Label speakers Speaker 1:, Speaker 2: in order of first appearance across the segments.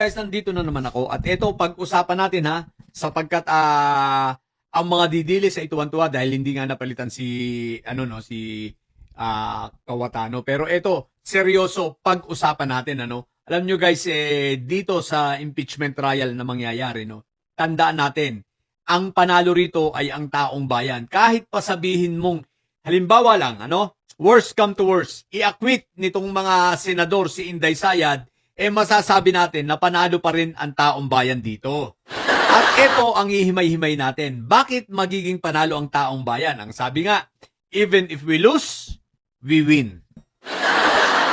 Speaker 1: Guys, nandito na naman ako at ito pag-usapan natin ha sapagkat ang mga didili sa ituwan-tuwa dahil hindi nga napalitan si Kawatano. Pero ito, seryoso pag-usapan natin ano. Alam nyo guys, dito sa impeachment trial na mangyayari no. Tandaan natin, ang panalo rito ay ang taong bayan. Kahit pa sabihin mong halimbawa lang ano, worst come to worst, i-acquit nitong mga senador si Inday Sayad, masasabi natin na panalo pa rin ang taong bayan dito. At ito ang ihimay-himay natin. Bakit magiging panalo ang taong bayan? Ang sabi nga, even if we lose, we win.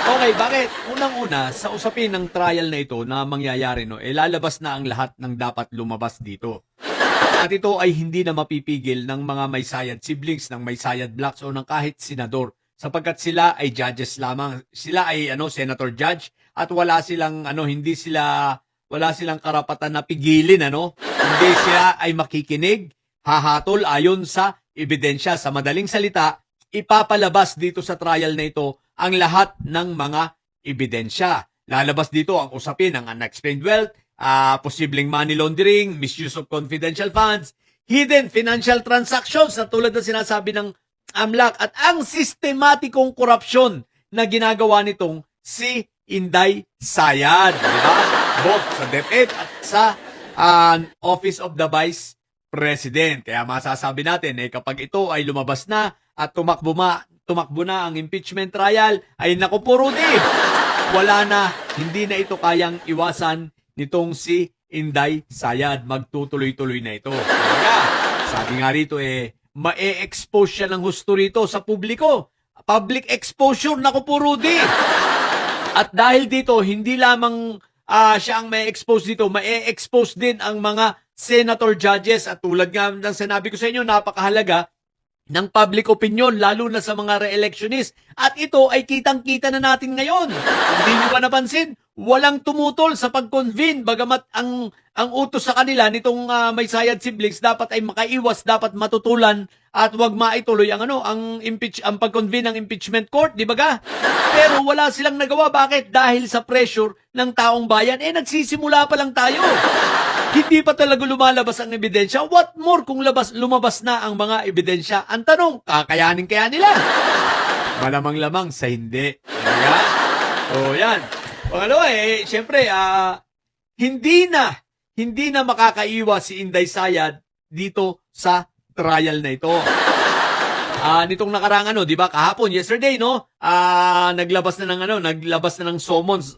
Speaker 1: Okay, bakit? Unang-una, sa usapin ng trial na ito na mangyayari, no, lalabas na ang lahat ng dapat lumabas dito. At ito ay hindi na mapipigil ng mga may sayad siblings, ng may sayad blacks o ng kahit senador. Sapagkat sila ay judges lamang. Sila ay senator judge at wala silang wala silang karapatan na pigilin Hindi sila ay makikinig, hahatol ayon sa ebidensya. Sa madaling salita, ipapalabas dito sa trial na ito ang lahat ng mga ebidensya. Lalabas dito ang usapin ng unexplained wealth, posibleng money laundering, misuse of confidential funds, hidden financial transactions na tulad ng sinasabi ng AMLAC at ang sistematikong korupsyon na ginagawa nitong si Inday Sayad, di ba? Both sa DepEd at sa Office of the Vice President. Kaya masasabi natin kapag ito ay lumabas na at tumakbo na ang impeachment trial, ay naku po Rudy, wala na, hindi na ito kayang iwasan nitong si Inday Sayad. Magtutuloy-tuloy na ito. Kaya, sabi nga rito ma-expose siya ng husto rito sa publiko. Public exposure, naku po Rudy. At dahil dito, hindi lamang siya ang may-expose dito, may-expose din ang mga senator judges. At tulad nga ng sinabi ko sa inyo, napakahalaga ng public opinion, lalo na sa mga re-electionist. At ito ay kitang-kita na natin ngayon. Hindi nyo ba napansin? Walang tumutol sa pag-convene, bagamat ang utos sa kanila nitong may sayad siblings dapat ay makaiwas, dapat matutulan at wag maituloy ang pag-convene ng impeachment court, di ba ga? Pero wala silang nagawa. Bakit? Dahil sa pressure ng taong bayan. Nagsisimula pa lang tayo. Hindi pa talaga lumalabas ang ebidensya. What more kung lumabas na ang mga ebidensya? Ang tanong, kakayanin kaya nila? Malamang-lamang sa hindi. Kaya, yan. Pangalawa siyempre, hindi na makakaiwas si Inday Sayad dito sa trial na ito. Nitong nakarang di ba, kahapon, yesterday, naglabas na ng summons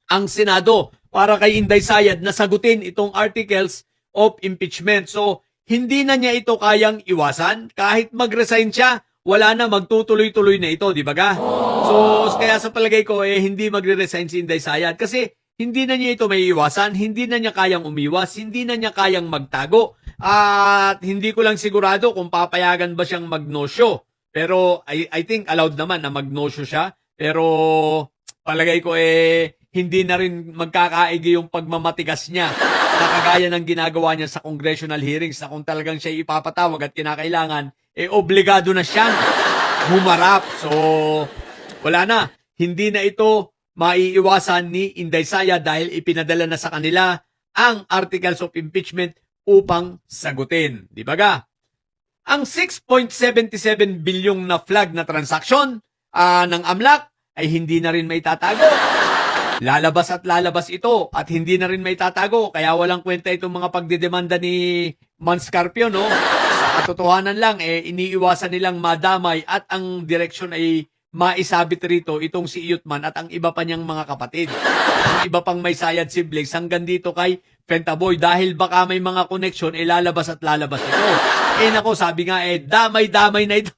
Speaker 1: ang Senado para kay Inday Sayad na sagutin itong articles of impeachment. So, hindi na niya ito kayang iwasan. Kahit mag-resign siya, wala na, magtutuloy-tuloy na ito, di ba ga? So, kaya sa palagay ko, hindi magre-resign si Inday Sayad kasi hindi na niya ito may iwasan, hindi na niya kayang umiwas, hindi na niya kayang magtago. At hindi ko lang sigurado kung papayagan ba siyang mag-no-show. Pero I think allowed naman na mag-no-show siya. Pero palagay ko hindi na rin magkakaigi yung pagmamatigas niya na kagaya ng ginagawa niya sa congressional hearings na kung talagang siya ipapatawag at kinakailangan, obligado na siyang humarap. So, wala na. Hindi na ito maiiwasan ni Inday Sayad dahil ipinadala na sa kanila ang articles of impeachment upang sagutin. Di ba ga? Ang 6.77 bilyong na flag na transaksyon ng AMLAC ay hindi na rin may tatago. Lalabas at lalabas ito at hindi na rin may tatago. Kaya walang kwenta itong mga pagdedemanda ni Manscarpio, no? Sa katotohanan lang, iniiwasan nilang madamay at ang direksyon ay maisabit rito itong si Iyutman at ang iba pa niyang mga kapatid. Ang iba pang may sayad siblings hanggang dito kay Pentaboy dahil baka may mga connection, lalabas at lalabas ito. Nako, sabi nga damay-damay na ito.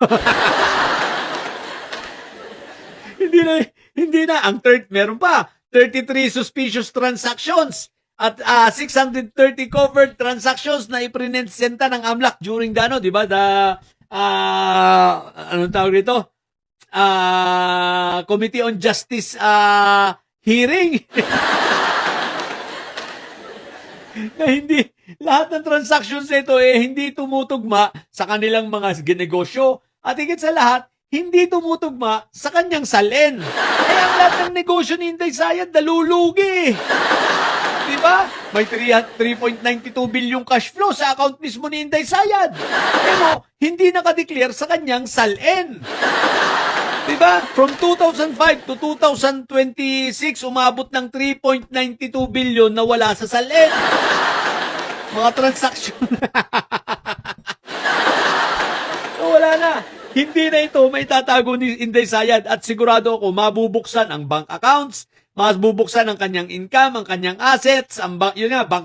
Speaker 1: hindi na. Ang meron pa. 33 suspicious transactions at 630 covered transactions na ipresenta ng AMLAC during di ba? Anong tawag dito? Committee on Justice hearing. Na hindi, lahat ng transactions nito hindi tumutugma sa kanilang mga negosyo. At higit sa lahat, hindi tumutugma sa kanyang salin. Kaya ang lahat ng negosyo ni Inday Sayad nalulugi. Di ba? May 3.92 billion cash flow sa account mismo ni Inday Sayad. Pero hindi nakadeclare sa kanyang salin. Di ba? From 2005 to 2026, umabot ng 3.92 billion na wala sa salin. Mga transaksyon. So wala na. Hindi na ito may tatago ni Inday Sayad at sigurado ako mabubuksan ang bank accounts, mabubuksan ang kanyang income, ang kanyang assets, ang bank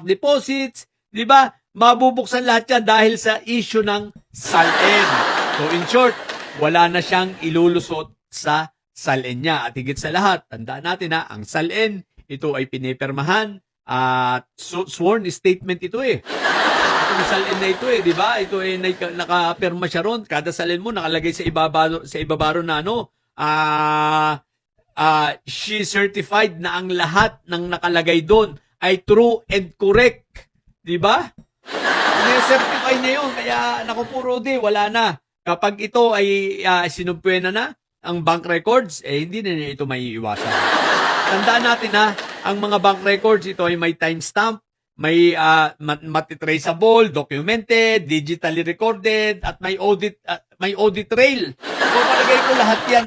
Speaker 1: deposits, di ba? Mabubuksan lahat yan dahil sa issue ng salin. So in short, wala na siyang ilulusot sa salin niya. At higit sa lahat, tandaan natin na ang salin, ito ay pinipirmahan at sworn statement ito eh. Itong salin na ito eh, di ba? Ito ay nakapirma siya ron. Kada salin mo nakalagay sa ibabaro na ano, she certified na ang lahat ng nakalagay doon ay true and correct. Di ba? Certify niya yun. Kaya naku po Rudy, wala na. Kapag ito ay sinumpwena na ang bank records, hindi na ito may iwasan. Tandaan natin na ang mga bank records, ito ay may timestamp, may matitraceable, documented, digitally recorded, at may audit trail. So palagay ko lahat yan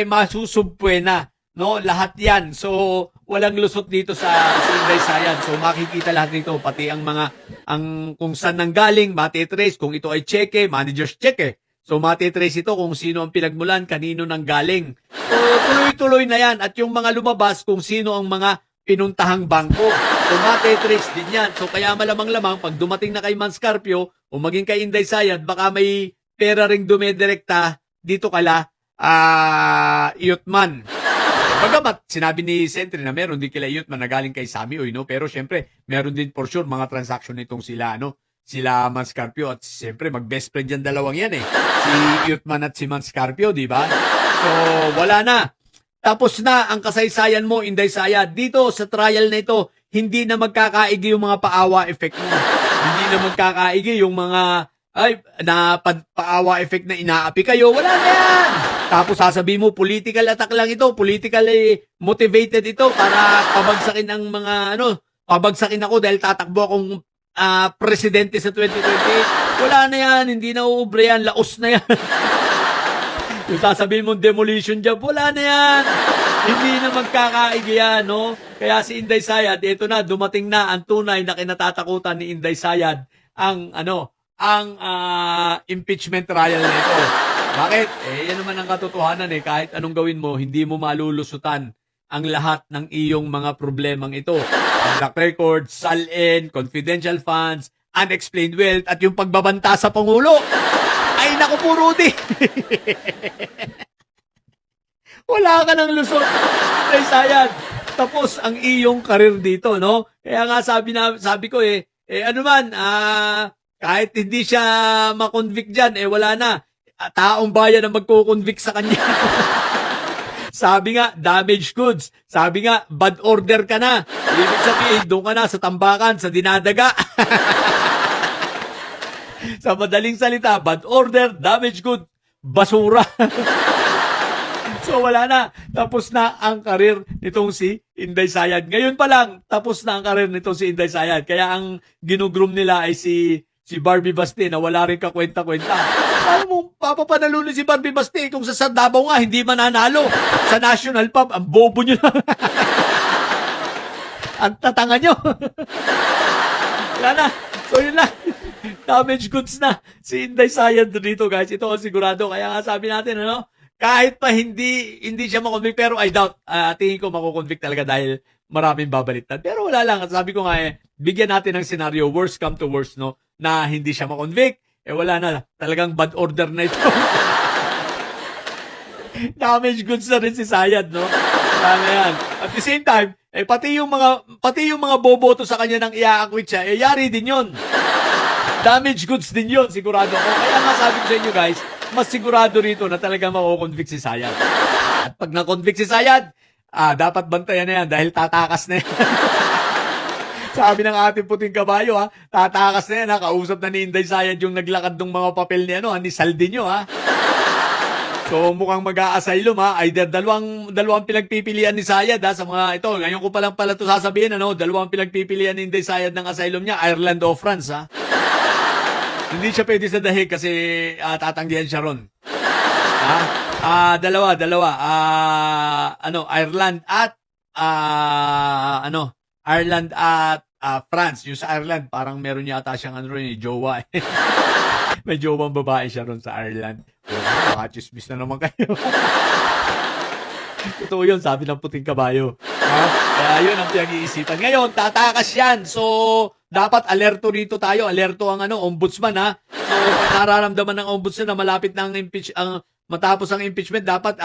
Speaker 1: masusumpwena, no? Lahat yan. So walang lusot dito sa Inday Sayad. So makikita lahat nito, pati ang kung saan nanggaling, matitrace, kung ito ay cheque, manager's cheque. So matitrace ito kung sino ang pinagmulan, kanino nanggaling. So tuloy-tuloy na yan. At yung mga lumabas kung sino ang mga pinuntahang bangko. So matitrace din yan. So kaya malamang-lamang pag dumating na kay Manscarpio o maging kay Inday Sayad, baka may pera ring dumidirekta dito kala Iyotman. Bagamat sinabi ni Sentry na meron din kila Iyotman na galing kay Sammy Uy, no? Pero syempre, meron din for sure mga transaction nitong sila, no? Sila Manscarpio at siyempre mag-best friend yan dalawang yan eh. Si Iyotman at si Manscarpio, di ba? So, wala na. Tapos na ang kasaysayan mo, Inday Sayad. Dito sa trial na ito, hindi na magkakaigi yung mga paawa effect mo. Hindi na magkakaigi yung mga paawa effect na inaapi kayo. Wala na yan. Tapos sasabihin mo, political attack lang ito. Politically motivated ito para pabagsakin ang mga pabagsakin ako dahil tatakbo akong presidente sa 2028. Wala na yan. Hindi na uubre yan. Laos na yan. Yung sasabihin mong demolition job, wala na yan. Hindi na magkakaigi yan, no? Kaya si Inday Sayad, ito na, dumating na ang tunay na kinatatakutan ni Inday Sayad, ang impeachment trial na ito. Bakit? Yan naman ang katotohanan eh. Kahit anong gawin mo, hindi mo malulusutan ang lahat ng iyong mga problemang ito. Ang black record, salin, confidential funds, unexplained wealth, at yung pagbabanta sa Pangulo. Ay, naku po, Rudy. Wala ka ng lusot, Inday Sayad. Tapos ang iyong karir dito, no? Kaya nga sabi ko kahit hindi siya makonvict dyan, wala na. Taong bayan ang magkukonvict sa kanya. Sabi nga, damaged goods. Sabi nga, bad order ka na. Ibig sabihin, doon ka na sa tambakan, sa dinadaga. Sa madaling salita, bad order, damaged goods, basura. So wala na. Tapos na ang karir nitong si Inday Sayad. Ngayon pa lang, tapos na ang karir nitong si Inday Sayad. Kaya ang ginugroom nila ay si Barbie Basti na wala rin kakwenta-kwenta. Paano mo papapanalunin si Barbie Basti kung sa Davao nga hindi mananalo? Sa National Pub, ang bobo nyo na. Ang tatanga nyo. Wala na. So yun lang. Damage goods na si Inday Sayad dito, guys. Ito ang sigurado. Kaya nga sabi natin, kahit pa hindi siya makonvict, pero I doubt, tingin ko makukonvict talaga dahil maraming babaliktad. Pero wala lang. Sabi ko nga bigyan natin ng scenario, worst come to worst, no? Na hindi siya makonvict. Wala na. Talagang bad order na ito. Damage goods na rin si Sayad, no? Wala na yan. At the same time, pati yung mga boboto sa kanya nang i-acquit siya, yari din yun. Damage goods din yun, sigurado ko. Kaya nga sabi ko sa inyo, guys, mas sigurado rito na talagang makukonvict si Sayad. At pag na-convict si Sayad, dapat bantayan na yan dahil tatakas na yan. Sabi ng ating puting kabayo, tatakas na yan, kausap na ni Inday Sayad yung naglakad ng mga papel ni Saldinyo, So mukhang mag-a-asylum ha. Either dalawang pinagpipilian ni Sayad ha, sa mga ito. Ngayon ko pa lang pala ito sasabihin, ano, dalawang pinagpipilian ni Inday Sayad ng asylum niya, Ireland o France ha. Hindi siya pwede sa dahig kasi tatanggihan siya ron. Ha? Dalawa. Ireland at Ireland at France. Yung sa Ireland, parang meron yata siyang jowa. May jowang babae siya ron sa Ireland. Nakachismis na naman kayo. Totoo yun, sabi ng puting kabayo. Kaya yun ang pinag-iisipan. Ngayon, tatakas yan. So, dapat alerto rito tayo. Alerto ang ombudsman ha. So, pag nararamdaman ng ombudsman na malapit na matapos ang impeachment, dapat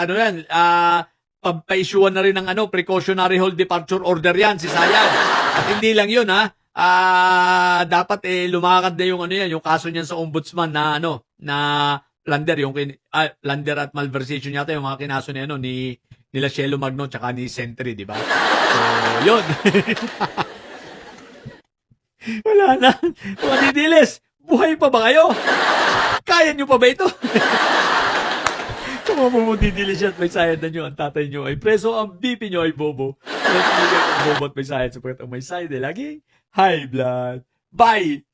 Speaker 1: pagpa-issuean na rin ng precautionary hold departure order yan si Sayad. At hindi lang yun ha. Dapat lumakad na yung kaso niyan sa ombudsman na na plunder plunder at malversation yata yung mga kinaso nila Cielo Magno tsaka ni Sentry, di ba? So, yun. Wala na. Mga didilis, buhay pa ba kayo? Kaya nyo pa ba ito? Kung mamumudidili siya at may sayad na nyo, ang tatay nyo ay preso, ang BP nyo ay bobo. Bobo at may sayad sapagkat ang may sayad ay lagi high blood. Bye!